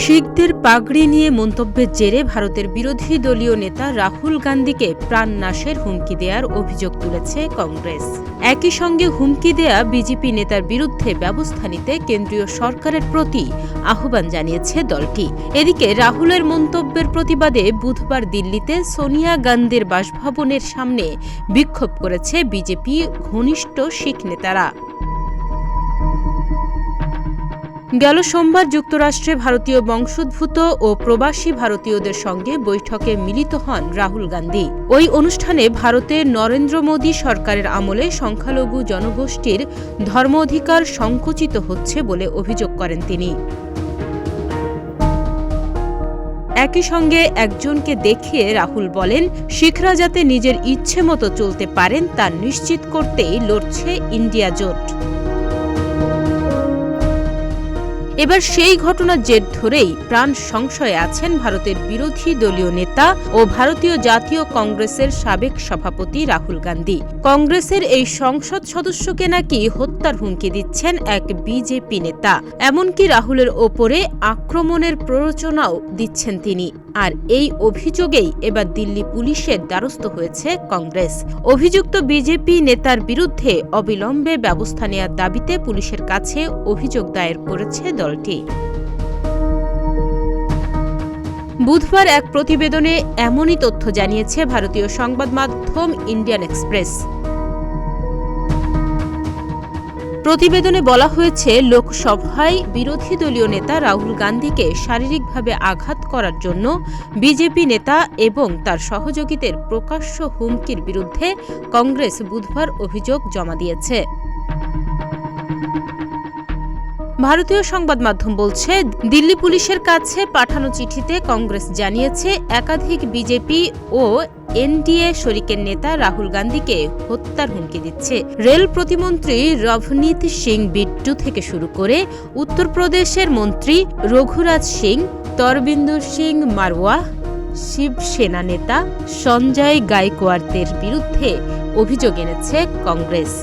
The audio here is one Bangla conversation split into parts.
শিখদের পাগড়ি নিয়ে মন্তব্যের জেরে ভারতের বিরোধী দলীয় নেতা রাহুল গান্ধীকে প্রাণনাশের হুমকি দেওয়ার অভিযোগ তুলেছে কংগ্রেস। একই সঙ্গে হুমকি দেয়া বিজেপি নেতার বিরুদ্ধে ব্যবস্থা নিতে কেন্দ্রীয় সরকারের প্রতি আহ্বান জানিয়েছে দলটি। এদিকে রাহুলের মন্তব্যের প্রতিবাদে বুধবার দিল্লিতে সোনিয়া গান্ধীর বাসভবনের সামনে বিক্ষোভ করেছে বিজেপি ঘনিষ্ঠ শিখ নেতারা। গেল সোমবার যুক্তরাষ্ট্রে ভারতীয় বংশোদ্ভূত ও প্রবাসী ভারতীয়দের সঙ্গে বৈঠকে মিলিত হন রাহুল গান্ধী। ওই অনুষ্ঠানে ভারতের নরেন্দ্র মোদী সরকারের আমলে সংখ্যালঘু জনগোষ্ঠীর ধর্ম অধিকার সংকুচিত হচ্ছে বলে অভিযোগ করেন তিনি। একই সঙ্গে একজনকে দেখিয়ে রাহুল বলেন, শিখরা যাতে নিজের ইচ্ছে মতো চলতে পারেন তা নিশ্চিত করতেই লড়ছে ইন্ডিয়া জোট। এবার সেই ঘটনার জের ধরেই প্রাণ সংশয়ে আছেন ভারতের বিরোধী দলীয় নেতা ও ভারতীয় জাতীয় কংগ্রেসের সাবেক সভাপতি রাহুল গান্ধী। কংগ্রেসের এই সংসদ সদস্যকে নাকি হত্যার হুমকি দিচ্ছেন এক বিজেপি নেতা। এমনকি রাহুলের ওপরে আক্রমণের প্ররোচনাও দিচ্ছেন তিনি। আর এই অভিযোগেই এবার দিল্লি পুলিশের দ্বারস্থ হয়েছে কংগ্রেস। অভিযুক্ত বিজেপি নেতার বিরুদ্ধে অবিলম্বে ব্যবস্থা নেওয়ার দাবিতে পুলিশের কাছে অভিযোগ দায়ের করেছে দলটি। বুধবার এক প্রতিবেদনে এমনই তথ্য জানিয়েছে ভারতীয় সংবাদ মাধ্যম ইন্ডিয়ান এক্সপ্রেস। প্রতিবেদনে বলা হয়েছে, লোকসভায় বিরোধী দলীয় নেতা রাহুল গান্ধীকে শারীরিকভাবে আঘাত করার জন্য বিজেপি নেতা এবং তার সহযোগীদের প্রকাশ্য হুমকির বিরুদ্ধে কংগ্রেস বুধবার অভিযোগ জমা দিয়েছে। ভারতীয় সংবাদ মাধ্যম বলছে, দিল্লি পুলিশের কাছে পাঠানো চিঠিতে কংগ্রেস জানিয়েছে একাধিক বিজেপি ও এনডিএ শরিকের নেতা রাহুল গান্ধীকে হত্যার হুমকি দিচ্ছে। রেল প্রতিমন্ত্রী রভনীত সিং বিট্টু থেকে শুরু করে উত্তরপ্রদেশের মন্ত্রী রঘুরাজ সিং, তরবিন্দর সিং মারওয়া, শিবসেনা নেতা সঞ্জয় গায়কোয়াড়দের বিরুদ্ধে অভিযোগ এনেছে কংগ্রেস।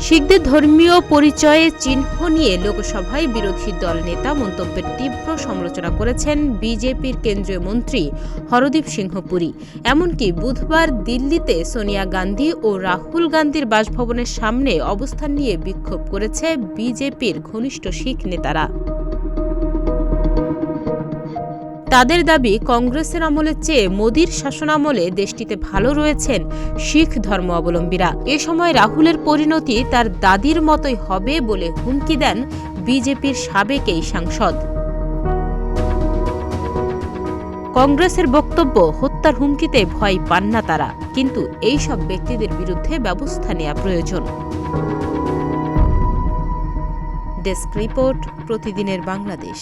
শিখদের ধর্মীয় পরিচয়ের চিহ্ন নিয়ে লোকসভায় বিরোধী দল নেতা মন্তব্যের তীব্র সমালোচনা করেছেন বিজেপির কেন্দ্রীয় মন্ত্রী হরদীপ সিংহ পুরী। এমনকি বুধবার দিল্লিতে সোনিয়া গান্ধী ও রাহুল গান্ধীর বাসভবনের সামনে অবস্থান নিয়ে বিক্ষোভ করেছে বিজেপির ঘনিষ্ঠ শিখ নেতারা। তাদের দাবি, কংগ্রেসের আমলের চেয়ে মোদির শাসনামলে দেশটিতে ভালো রয়েছেন শিখ ধর্মাবলম্বীরা। এ সময় রাহুলের পরিণতি তার দাদির মতোই হবে বলে হুমকি দেন বিজেপির সাবেক এই সাংসদ। কংগ্রেসের বক্তব্য, হত্যার হুমকিতে ভয় পান না তারা, কিন্তু এই সব ব্যক্তিদের বিরুদ্ধে ব্যবস্থা নেওয়া প্রয়োজন। ডেস্ক রিপোর্ট, প্রতিদিনের বাংলাদেশ।